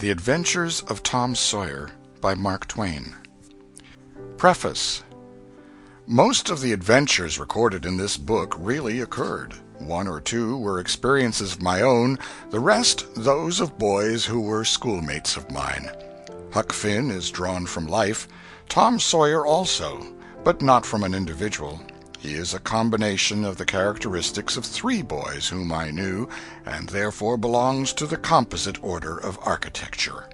The Adventures of Tom Sawyer by Mark Twain. Preface. Most of the adventures recorded in this book really occurred. One or two were experiences of my own, the rest those of boys who were schoolmates of mine. Huck Finn is drawn from life, Tom Sawyer also, but not from an individual. He is a combination of the characteristics of three boys whom I knew, and therefore belongs to the composite order of architecture.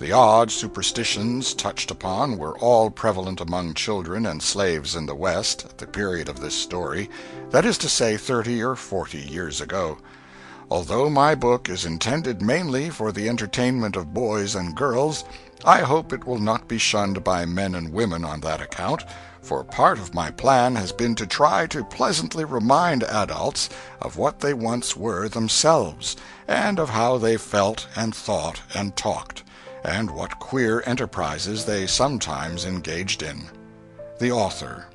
The odd superstitions touched upon were all prevalent among children and slaves in the West at the period of this story, that is to say 30 or 40 years ago. Although my book is intended mainly for the entertainment of boys and girls, I hope it will not be shunned by men and women on that account, for part of my plan has been to try to pleasantly remind adults of what they once were themselves, and of how they felt and thought and talked, and what queer enterprises they sometimes engaged in. The Author.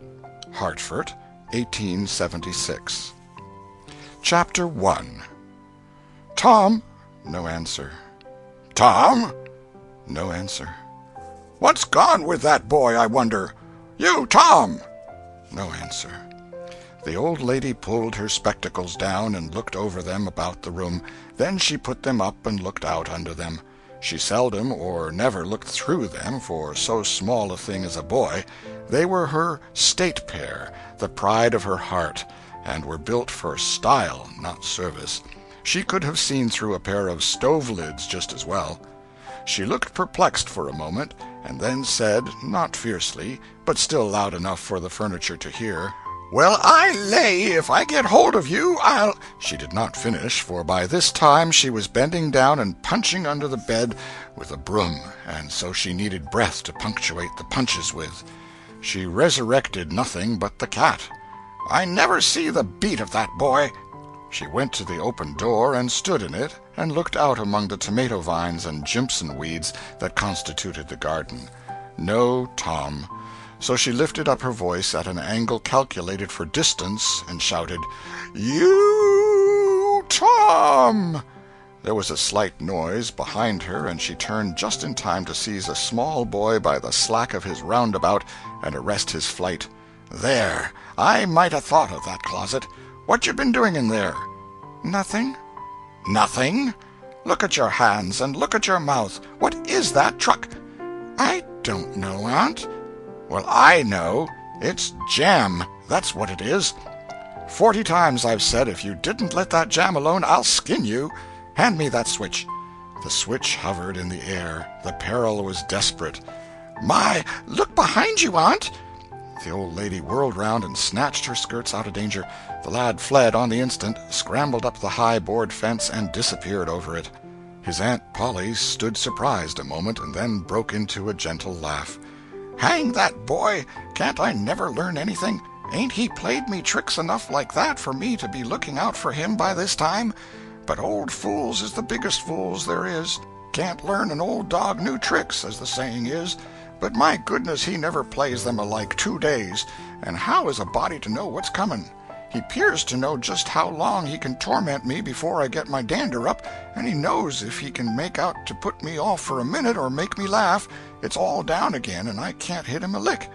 Hartford, 1876. Chapter 1. Tom. No answer. Tom. No answer. What's gone with that boy, I wonder? You, Tom! No answer. The old lady pulled her spectacles down and looked over them about the room. Then she put them up and looked out under them. She seldom or never looked through them for so small a thing as a boy. They were her state pair, the pride of her heart, and were built for style, not service. She could have seen through a pair of stove lids just as well. She looked perplexed for a moment, and then said, not fiercely, but still loud enough for the furniture to hear, "Well, I lay if I get hold of you, I'll—" She did not finish, for by this time she was bending down and punching under the bed with a broom, and so she needed breath to punctuate the punches with. She resurrected nothing but the cat. "I never see the beat of that boy." She went to the open door and stood in it, and looked out among the tomato vines and jimpson weeds that constituted the garden. No Tom. So she lifted up her voice at an angle calculated for distance, and shouted, "You, Tom!" There was a slight noise behind her, and she turned just in time to seize a small boy by the slack of his roundabout and arrest his flight. "There! I might have thought of that closet. What you been doing in there?" "Nothing." "Nothing? Look at your hands, and look at your mouth. What is that truck?" "I don't know, Aunt." "Well, I know. It's jam, that's what it is. 40 times I've said if you didn't let that jam alone, I'll skin you. Hand me that switch." The switch hovered in the air. The peril was desperate. "My, look behind you, Aunt." The old lady whirled round and snatched her skirts out of danger. The lad fled on the instant, scrambled up the high board fence, and disappeared over it. His Aunt Polly stood surprised a moment, and then broke into a gentle laugh. "Hang that boy! Can't I never learn anything? Ain't he played me tricks enough like that for me to be looking out for him by this time? But old fools is the biggest fools there is. Can't learn an old dog new tricks, as the saying is. But my goodness, he never plays them alike 2 days, and how is a body to know what's coming? He 'pears to know just how long he can torment me before I get my dander up, and he knows if he can make out to put me off for a minute or make me laugh, it's all down again and I can't hit him a lick.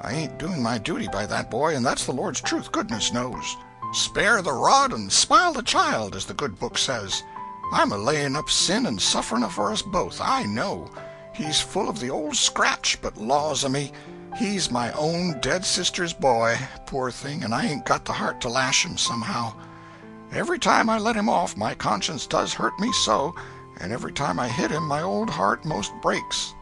I ain't doing my duty by that boy, and that's the Lord's truth, goodness knows. Spare the rod and smile the child, as the good book says. I'm a-laying up sin and suffering for us both, I know. He's full of the old scratch, but laws o' me, he's my own dead sister's boy, poor thing, and I ain't got the heart to lash him somehow. Every time I let him off, my conscience does hurt me so, and every time I hit him, my old heart most breaks.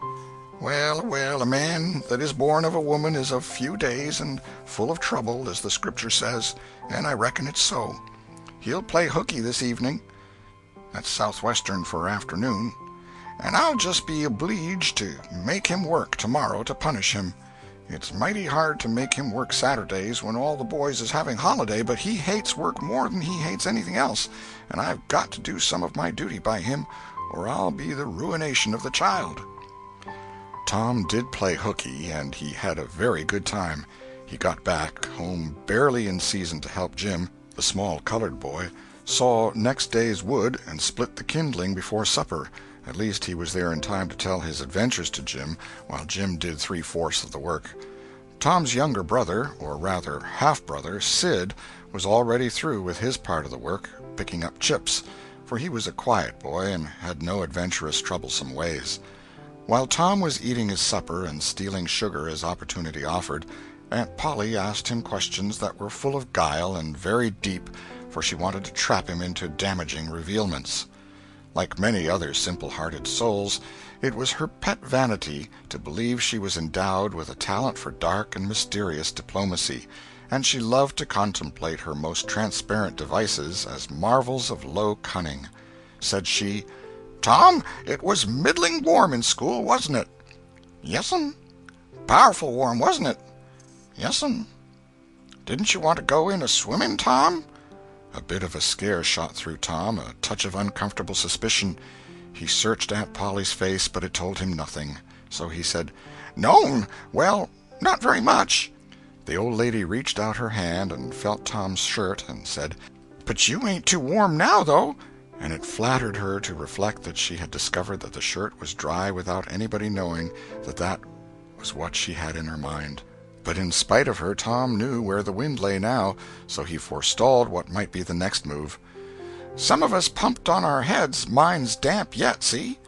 Well, well, a man that is born of a woman is of few days and full of trouble, as the Scripture says, and I reckon it's so. He'll play hooky this evening. That's southwestern for afternoon. And I'll just be obleeged to make him work tomorrow to punish him. It's mighty hard to make him work Saturdays when all the boys is having holiday, but he hates work more than he hates anything else, and I've got to do some of my duty by him, or I'll be the ruination of the child." Tom did play hooky, and he had a very good time. He got back home barely in season to help Jim, the small colored boy, saw next day's wood and split the kindling before supper, At least he was there in time to tell his adventures to Jim, while Jim did three-fourths of the work. Tom's younger brother, or rather half-brother, Sid, was already through with his part of the work, picking up chips, for he was a quiet boy and had no adventurous, troublesome ways. While Tom was eating his supper and stealing sugar as opportunity offered, Aunt Polly asked him questions that were full of guile and very deep, for she wanted to trap him into damaging revealments. Like many other simple-hearted souls, it was her pet vanity to believe she was endowed with a talent for dark and mysterious diplomacy, and she loved to contemplate her most transparent devices as marvels of low cunning. Said she, "Tom, it was middling warm in school, wasn't it?" "Yes'm." "Powerful warm, wasn't it?" "Yes'm." "Didn't you want to go in a-swimming, Tom?" A bit of a scare shot through Tom, a touch of uncomfortable suspicion. He searched Aunt Polly's face, but it told him nothing. So he said, "No'm, well, not very much." The old lady reached out her hand and felt Tom's shirt and said, "But you ain't too warm now, though." And it flattered her to reflect that she had discovered that the shirt was dry without anybody knowing that was what she had in her mind. But in spite of her, Tom knew where the wind lay now, so he forestalled what might be the next move. "Some of us pumped on our heads. Mine's damp yet, see?"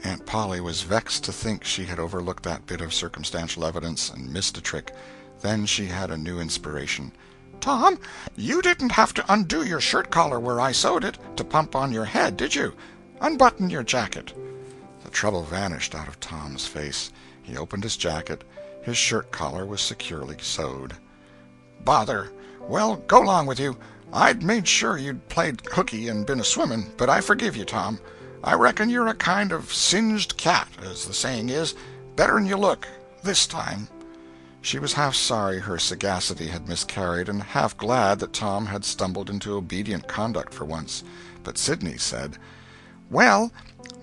Aunt Polly was vexed to think she had overlooked that bit of circumstantial evidence and missed a trick. Then she had a new inspiration. "Tom, you didn't have to undo your shirt collar where I sewed it to pump on your head, did you? Unbutton your jacket." The trouble vanished out of Tom's face. He opened his jacket. His shirt collar was securely sewed. "Bother! Well, go 'long with you. I'd made sure you'd played hooky and been a-swimming, but I forgive you, Tom. I reckon you're a kind of singed cat, as the saying is, better'n you look, this time." She was half sorry her sagacity had miscarried, and half glad that Tom had stumbled into obedient conduct for once. But Sidney said, "Well,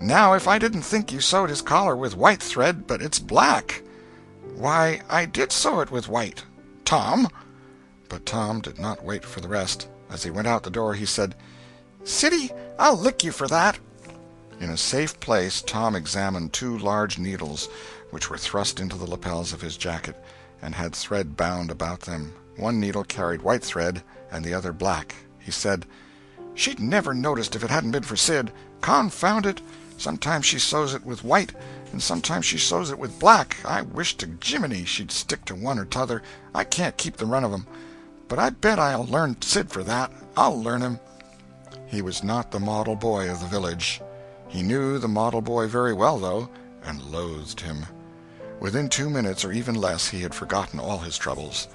now if I didn't think you sewed his collar with white thread, but it's black." "Why, I did sew it with white, Tom." But Tom did not wait for the rest. As he went out the door, he said, "Siddy, I'll lick you for that." In a safe place, Tom examined two large needles, which were thrust into the lapels of his jacket, and had thread bound about them. One needle carried white thread, and the other black. He said, "She'd never noticed if it hadn't been for Sid. Confound it! Sometimes she sews it with white, and sometimes she sews it with black. I wish to Jiminy she'd stick to one or t'other. I can't keep the run of 'em. But I bet I'll learn Sid for that. I'll learn him." He was not the model boy of the village. He knew the model boy very well, though, and loathed him. Within 2 minutes, or even less, he had forgotten all his troubles.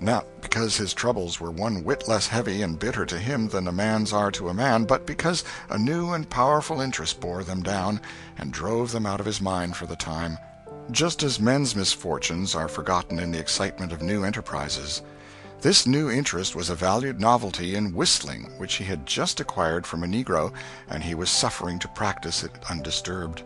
Not because his troubles were one whit less heavy and bitter to him than a man's are to a man, but because a new and powerful interest bore them down and drove them out of his mind for the time, just as men's misfortunes are forgotten in the excitement of new enterprises. This new interest was a valued novelty in whistling, which he had just acquired from a negro, and he was suffering to practice it undisturbed.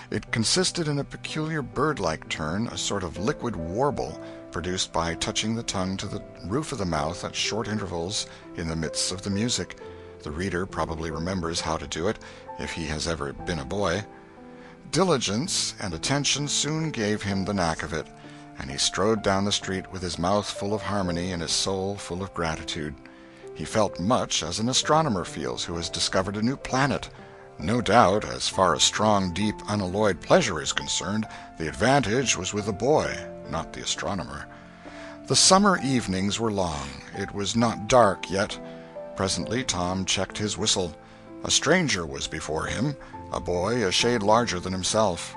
It consisted in a peculiar bird-like turn, a sort of liquid warble, produced by touching the tongue to the roof of the mouth at short intervals in the midst of the music. The reader probably remembers how to do it, if he has ever been a boy. Diligence and attention soon gave him the knack of it, and he strode down the street with his mouth full of harmony and his soul full of gratitude. He felt much as an astronomer feels who has discovered a new planet. No doubt, as far as strong, deep, unalloyed pleasure is concerned, the advantage was with the boy, not the astronomer. The summer evenings were long. It was not dark yet. Presently Tom checked his whistle. A stranger was before him, a boy a shade larger than himself.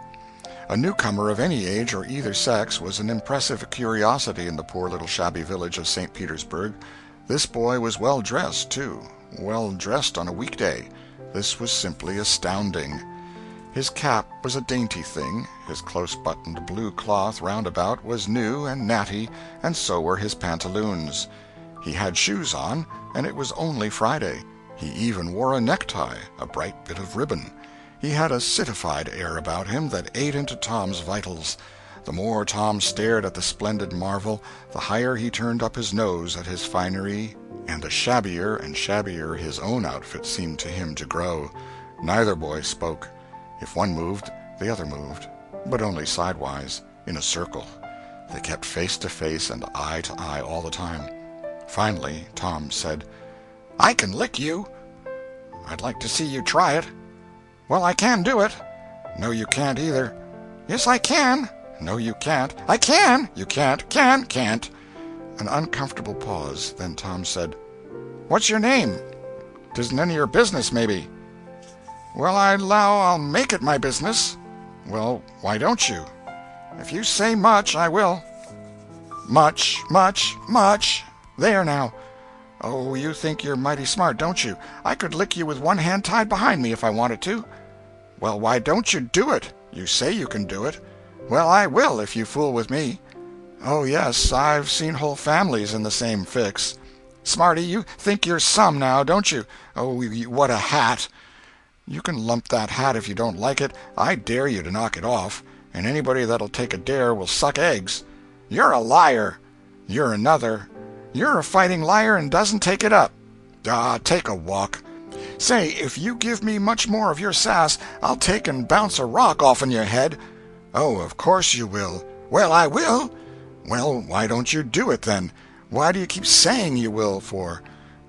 A newcomer of any age or either sex was an impressive curiosity in the poor little shabby village of St. Petersburg. This boy was well dressed, too, well dressed on a weekday. This was simply astounding. His cap was a dainty thing, his close-buttoned blue cloth roundabout was new and natty, and so were his pantaloons. He had shoes on, and it was only Friday. He even wore a necktie, a bright bit of ribbon. He had a citified air about him that ate into Tom's vitals. The more Tom stared at the splendid marvel, the higher he turned up his nose at his finery, and the shabbier and shabbier his own outfit seemed to him to grow. Neither boy spoke. If one moved, the other moved, but only sidewise, in a circle. They kept face to face and eye to eye all the time. Finally, Tom said, "I can lick you." "I'd like to see you try it." "Well, I can do it." "No, you can't either." "Yes, I can." "No, you can't." "I can." "You can't." Can't. An uncomfortable pause. Then Tom said, "What's your name?" "'Tisn't any of your business, maybe." "Well, I 'low I'll make it my business." "Well, why don't you?" "If you say much, I will." "Much, much, much. There now." "Oh, you think you're mighty smart, don't you? I could lick you with one hand tied behind me if I wanted to." "Well, why don't you do it? You say you can do it." "Well, I will, if you fool with me." "Oh, yes, I've seen whole families in the same fix." "Smarty, you think you're some, now, don't you? Oh, what a hat!" "You can lump that hat if you don't like it. I dare you to knock it off, and anybody that'll take a dare will suck eggs." "You're a liar." "You're another." "You're a fighting liar and doesn't take it up." "Ah, take a walk." "Say, if you give me much more of your sass, I'll take and bounce a rock off'n your head." "Oh, of course you will." "Well, I will." "Well, why don't you do it, then? Why do you keep saying you will, for?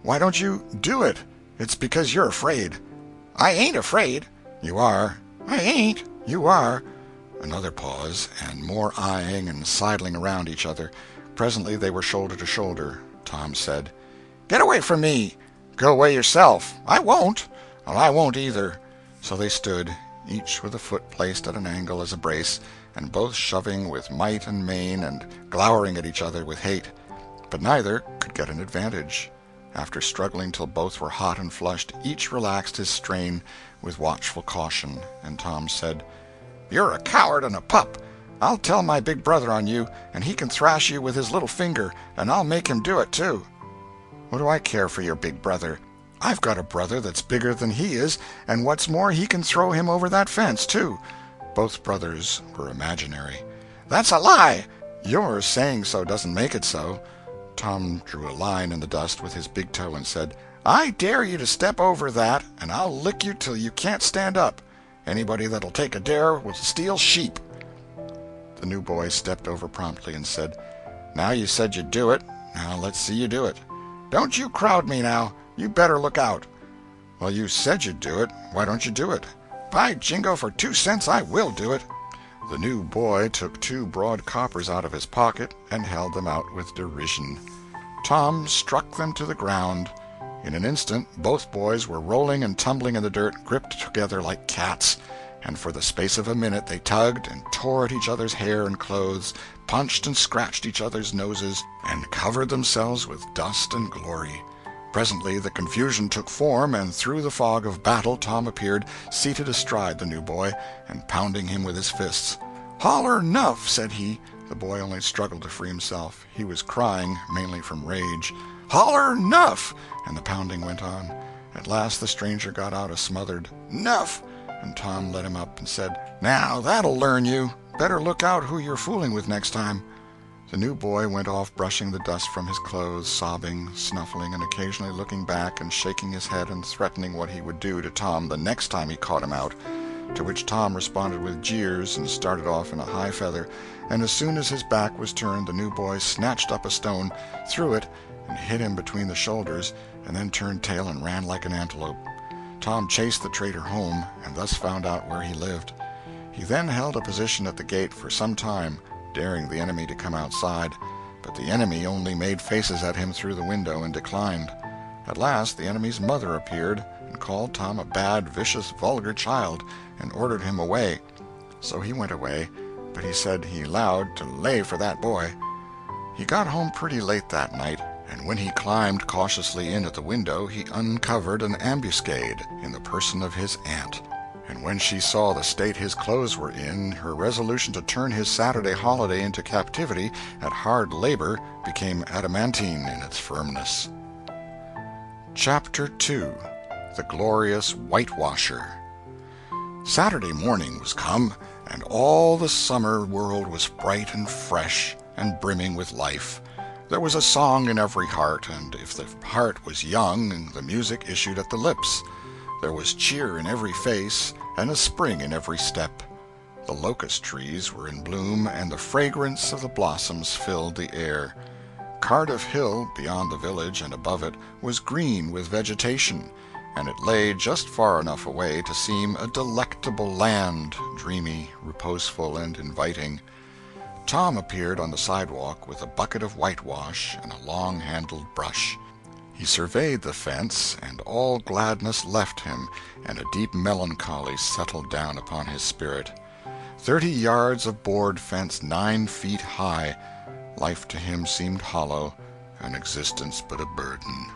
Why don't you do it? It's because you're afraid." "I ain't afraid." "You are." "I ain't." "You are." Another pause, and more eyeing and sidling around each other. Presently they were shoulder to shoulder. Tom said, "Get away from me." "Go away yourself." "I won't." "Well, I won't either." So they stood, each with a foot placed at an angle as a brace, and both shoving with might and main and glowering at each other with hate. But neither could get an advantage. After struggling till both were hot and flushed, each relaxed his strain with watchful caution, and Tom said, "You're a coward and a pup. I'll tell my big brother on you, and he can thrash you with his little finger, and I'll make him do it, too." "What do I care for your big brother? I've got a brother that's bigger than he is, and what's more, he can throw him over that fence, too." Both brothers were imaginary. "That's a lie." "Your saying so doesn't make it so." Tom drew a line in the dust with his big toe and said, "I dare you to step over that, and I'll lick you till you can't stand up. Anybody that'll take a dare will steal sheep." The new boy stepped over promptly and said, "Now you said you'd do it. Now let's see you do it." "Don't you crowd me now. You better look out." "Well, you said you'd do it. Why don't you do it?" "By jingo, for 2 cents I will do it." The new boy took 2 broad coppers out of his pocket and held them out with derision. Tom struck them to the ground. In an instant both boys were rolling and tumbling in the dirt, gripped together like cats, and for the space of a minute they tugged and tore at each other's hair and clothes, punched and scratched each other's noses, and covered themselves with dust and glory. Presently the confusion took form, and through the fog of battle Tom appeared, seated astride the new boy, and pounding him with his fists. "Holler 'nuff," said he. The boy only struggled to free himself. He was crying, mainly from rage. "Holler 'nuff," and the pounding went on. At last the stranger got out a smothered "'Nuff," and Tom let him up and said, "Now that'll learn you. Better look out who you're fooling with next time." The new boy went off brushing the dust from his clothes, sobbing, snuffling, and occasionally looking back and shaking his head and threatening what he would do to Tom the next time he caught him out, to which Tom responded with jeers and started off in a high feather, and as soon as his back was turned the new boy snatched up a stone, threw it, and hit him between the shoulders, and then turned tail and ran like an antelope. Tom chased the traitor home, and thus found out where he lived. He then held a position at the gate for some time, daring the enemy to come outside, but the enemy only made faces at him through the window and declined. At last the enemy's mother appeared, and called Tom a bad, vicious, vulgar child, and ordered him away. So he went away, but he said he allowed to lay for that boy. He got home pretty late that night, and when he climbed cautiously in at the window he uncovered an ambuscade in the person of his aunt. And when she saw the state his clothes were in, her resolution to turn his Saturday holiday into captivity at hard labor became adamantine in its firmness. Chapter 2. The Glorious Whitewasher. Saturday morning was come, and all the summer world was bright and fresh and brimming with life. There was a song in every heart, and if the heart was young, the music issued at the lips. There was cheer in every face, and a spring in every step. The locust trees were in bloom, and the fragrance of the blossoms filled the air. Cardiff Hill, beyond the village and above it, was green with vegetation, and it lay just far enough away to seem a delectable land, dreamy, reposeful, and inviting. Tom appeared on the sidewalk with a bucket of whitewash and a long-handled brush. He surveyed the fence, and all gladness left him, and a deep melancholy settled down upon his spirit. 30 yards of board fence 9 feet high. Life to him seemed hollow, and existence but a burden.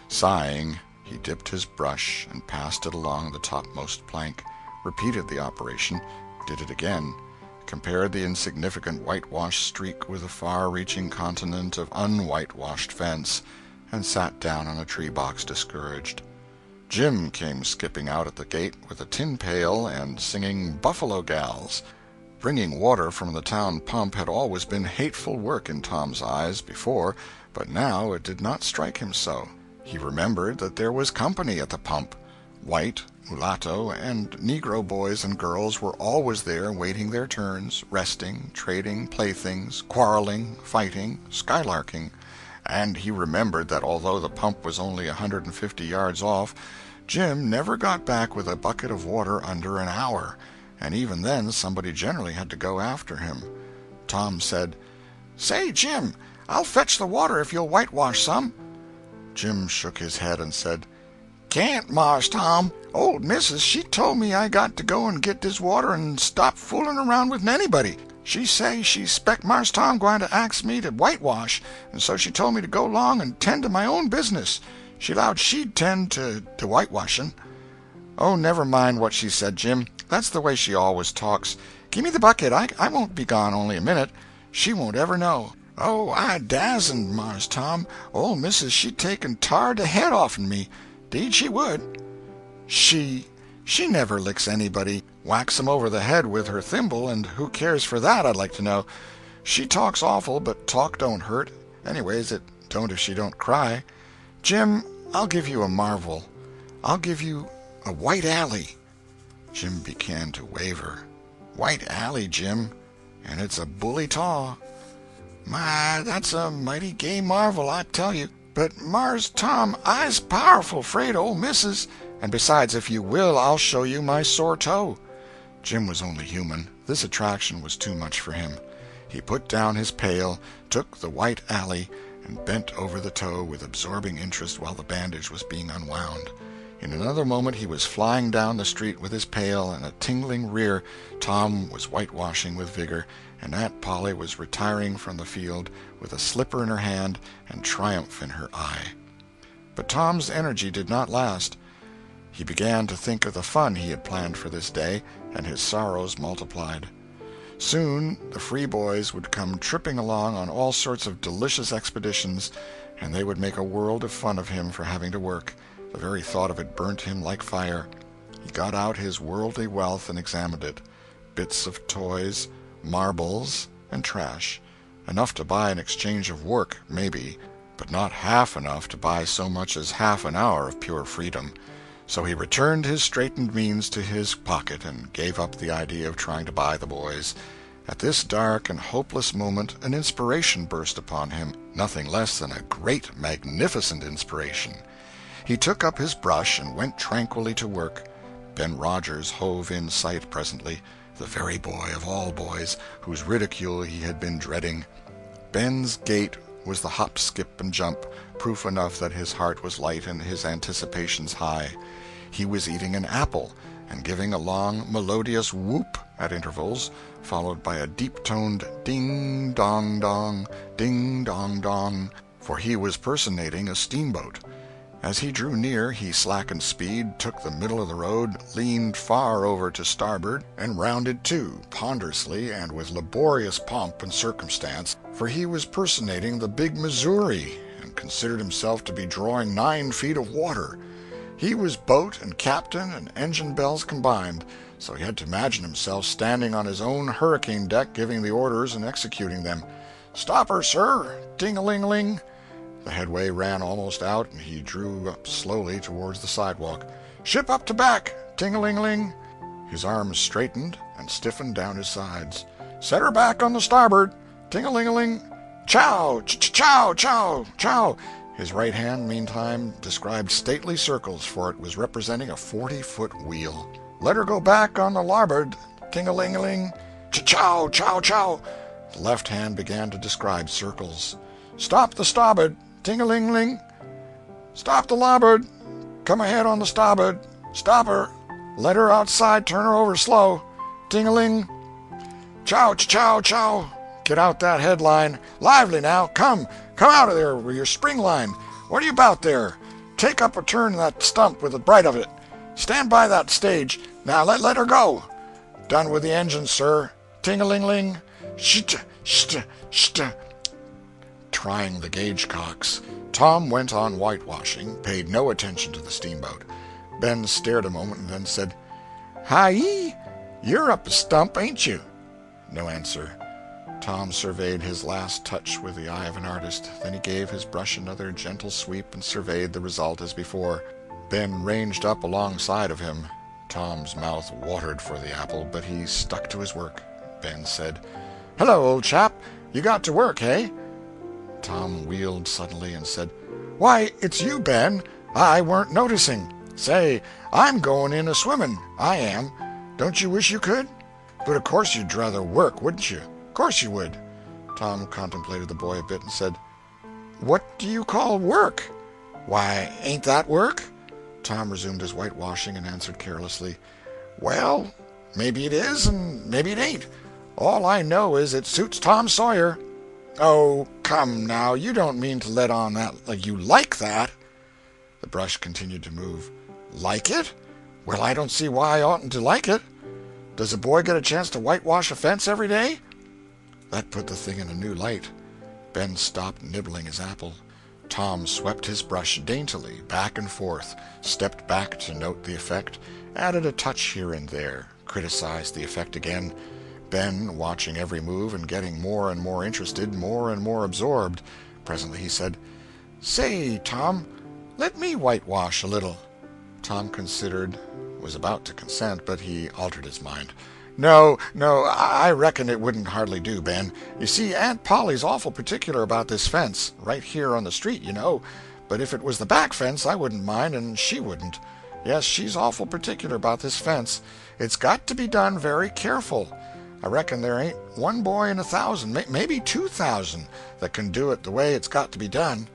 Sighing, he dipped his brush and passed it along the topmost plank, repeated the operation, did it again, compared the insignificant whitewashed streak with the far-reaching continent of unwhitewashed fence, and sat down on a tree-box discouraged. Jim came skipping out at the gate with a tin pail and singing "Buffalo Gals." Bringing water from the town pump had always been hateful work in Tom's eyes before, but now it did not strike him so. He remembered that there was company at the pump. White, mulatto, and Negro boys and girls were always there waiting their turns, resting, trading playthings, quarreling, fighting, skylarking. And he remembered that although the pump was only 150 yards off, Jim never got back with a bucket of water under an hour, and even then somebody generally had to go after him. Tom said, "Say, Jim, I'll fetch the water if you'll whitewash some." Jim shook his head and said, "Can't, Mars Tom. Old missus, she told me I got to go and get this water and stop fooling around with anybody. She say she spec Mars Tom gwine to ax me to whitewash, and so she told me to go along and tend to my own business. She 'lowed she'd tend to whitewashing." "Oh, never mind what she said, Jim. That's the way she always talks. Give me the bucket. I won't be gone only a minute. She won't ever know." "Oh, I dasn't, Mars Tom. Old missus, she'd take and tar the head off'n me. 'Deed she would." She never licks anybody. Whacks 'em over the head with her thimble, and who cares for that, I'd like to know. She talks awful, but talk don't hurt. Anyways, it don't if she don't cry. Jim, I'll give you a marvel. I'll give you a white alley." Jim began to waver. "White alley, Jim, and it's a bully taw." "My, that's a mighty gay marvel, I tell you. But, Mars Tom, I's powerful 'fraid of old missus, and besides, if you will, I'll show you my sore toe." Jim was only human. This attraction was too much for him. He put down his pail, took the white alley, and bent over the toe with absorbing interest while the bandage was being unwound. In another moment he was flying down the street with his pail and a tingling rear. Tom was whitewashing with vigor, and Aunt Polly was retiring from the field with a slipper in her hand and triumph in her eye. But Tom's energy did not last. He began to think of the fun he had planned for this day, and his sorrows multiplied. Soon the free boys would come tripping along on all sorts of delicious expeditions, and they would make a world of fun of him for having to work. The very thought of it burnt him like fire. He got out his worldly wealth and examined it. Bits of toys, marbles, and trash. Enough to buy an exchange of work, maybe, but not half enough to buy so much as half an hour of pure freedom. So he returned his straitened means to his pocket and gave up the idea of trying to buy the boys. At this dark and hopeless moment an inspiration burst upon him, nothing less than a great, magnificent inspiration. He took up his brush and went tranquilly to work. Ben Rogers hove in sight presently, the very boy of all boys, whose ridicule he had been dreading. Ben's gait was the hop, skip, and jump, proof enough that his heart was light and his anticipations high. He was eating an apple, and giving a long, melodious whoop at intervals, followed by a deep-toned ding-dong-dong, ding-dong-dong, for he was personating a steamboat. As he drew near, he slackened speed, took the middle of the road, leaned far over to starboard, and rounded to, ponderously and with laborious pomp and circumstance, for he was personating the big Missouri, and considered himself to be drawing 9 feet of water. He was boat and captain and engine bells combined, so he had to imagine himself standing on his own hurricane deck giving the orders and executing them. "Stop her, sir! Ting-a-ling-ling!" The headway ran almost out, and he drew up slowly towards the sidewalk. "Ship up to back! Ting-a-ling-ling!" His arms straightened and stiffened down his sides. "Set her back on the starboard. Ting-a-ling-a-ling. Chow! Chow! Chow! Chow!" His right hand, meantime, described stately circles, for it was representing a 40-foot wheel. "Let her go back on the larboard. Ting-a-ling-a-ling. Chow! Chow! Chow!" The left hand began to describe circles. "Stop the starboard. Ting-a-ling-ling. Stop the larboard. Come ahead on the starboard. Stop her. Let her outside. Turn her over slow. Ting-a-ling. Chow! Chow! Chow! Get out that headline. Lively now. Come out of there with your spring line. What are you about there? Take up a turn that stump with the bright of it. Stand by that stage. Now let her go. Done with the engine, sir. Ting-a-ling-ling. Sht! Sht! Sht!" Trying the gauge cocks, Tom went on whitewashing, paid no attention to the steamboat. Ben stared a moment and then said, "Hi-yi! You're up a stump, ain't you?" No answer. Tom surveyed his last touch with the eye of an artist. Then he gave his brush another gentle sweep and surveyed the result as before. Ben ranged up alongside of him. Tom's mouth watered for the apple, but he stuck to his work. Ben said, "Hello, old chap. You got to work, hey?" Tom wheeled suddenly and said, "Why, it's you, Ben. I weren't noticing. Say, I'm going in a swimming. I am. Don't you wish you could? But of course you'd rather work, wouldn't you? Of course you would." Tom contemplated the boy a bit and said, "What do you call work?" "Why, ain't that work?" Tom resumed his whitewashing and answered carelessly, "Well, maybe it is and maybe it ain't. All I know is it suits Tom Sawyer." "Oh, come now, you don't mean to let on that like you like that." The brush continued to move. "Like it? Well, I don't see why I oughtn't to like it. Does a boy get a chance to whitewash a fence every day?" That put the thing in a new light. Ben stopped nibbling his apple. Tom swept his brush daintily back and forth, stepped back to note the effect, added a touch here and there, criticized the effect again. Ben, watching every move and getting more and more interested, more and more absorbed. Presently he said, "Say, Tom, let me whitewash a little." Tom considered, was about to consent, but he altered his mind. No, I reckon it wouldn't hardly do, Ben. You see, Aunt Polly's awful particular about this fence, right here on the street, you know. But if it was the back fence, I wouldn't mind, and she wouldn't. Yes, she's awful particular about this fence. It's got to be done very careful. I reckon there ain't one boy in 1,000, maybe 2,000, that can do it the way it's got to be done."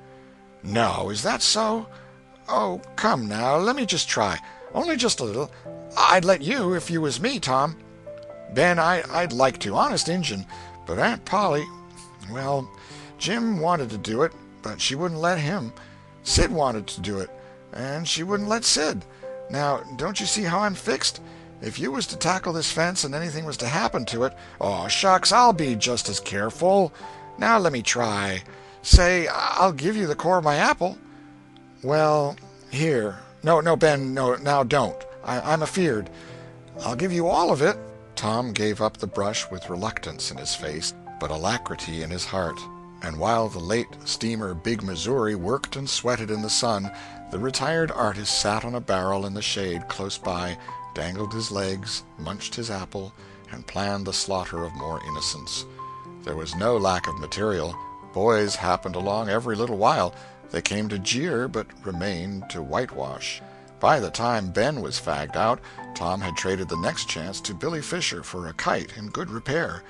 "No, is that so? Oh, come now, let me just try. Only just a little. I'd let you if you was me, Tom." "Ben, I'd like to, honest Injun, but Aunt Polly, well, Jim wanted to do it, but she wouldn't let him. Sid wanted to do it, and she wouldn't let Sid. Now, don't you see how I'm fixed? If you was to tackle this fence and anything was to happen to it, oh, shucks, I'll be just as careful. Now let me try. Say, I'll give you the core of my apple." "Well, here. No, Ben, no, now don't. I'm afeard. I'll give you all of it." Tom gave up the brush with reluctance in his face, but alacrity in his heart. And while the late steamer Big Missouri worked and sweated in the sun, the retired artist sat on a barrel in the shade close by, dangled his legs, munched his apple, and planned the slaughter of more innocents. There was no lack of material. Boys happened along every little while. They came to jeer, but remained to whitewash. By the time Ben was fagged out, Tom had traded the next chance to Billy Fisher for a kite in good repair,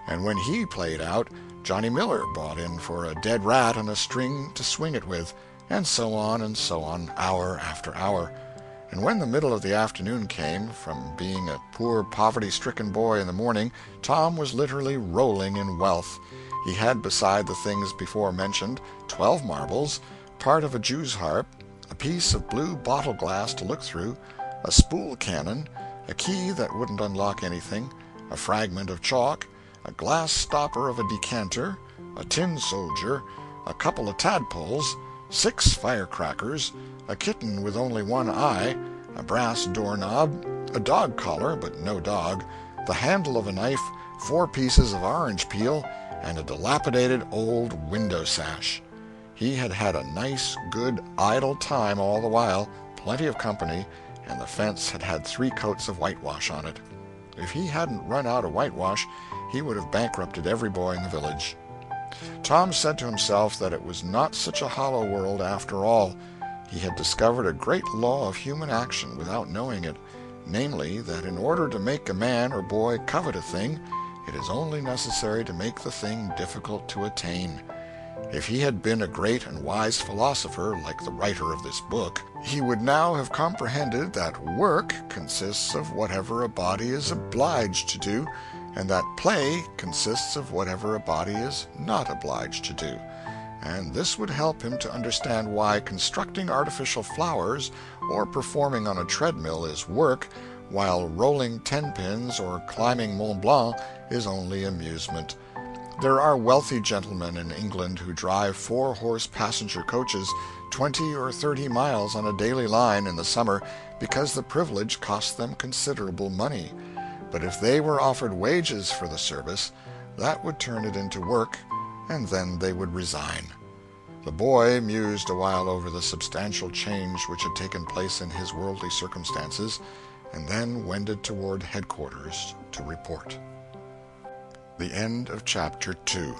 and when he played out, Johnny Miller brought in for a dead rat and a string to swing it with, and so on, hour after hour. And when the middle of the afternoon came, from being a poor poverty-stricken boy in the morning, Tom was literally rolling in wealth. He had, beside the things before mentioned, 12 marbles, part of a jew's harp, a piece of blue bottle glass to look through, a spool cannon, a key that wouldn't unlock anything, a fragment of chalk, a glass stopper of a decanter, a tin soldier, a couple of tadpoles, 6 firecrackers, a kitten with only one eye, a brass doorknob, a dog collar but no dog, the handle of a knife, 4 pieces of orange peel, and a dilapidated old window sash. He had had a nice, good, idle time all the while, plenty of company, and the fence had had 3 coats of whitewash on it. If he hadn't run out of whitewash, he would have bankrupted every boy in the village. Tom said to himself that it was not such a hollow world after all. He had discovered a great law of human action without knowing it, namely, that in order to make a man or boy covet a thing, it is only necessary to make the thing difficult to attain. If he had been a great and wise philosopher, like the writer of this book, he would now have comprehended that work consists of whatever a body is obliged to do, and that play consists of whatever a body is not obliged to do. And this would help him to understand why constructing artificial flowers or performing on a treadmill is work, while rolling 10-pins or climbing Mont Blanc is only amusement. There are wealthy gentlemen in England who drive 4-horse passenger coaches 20 or 30 miles on a daily line in the summer because the privilege costs them considerable money. But if they were offered wages for the service, that would turn it into work, and then they would resign. The boy mused a while over the substantial change which had taken place in his worldly circumstances, and then wended toward headquarters to report. The end of Chapter 2.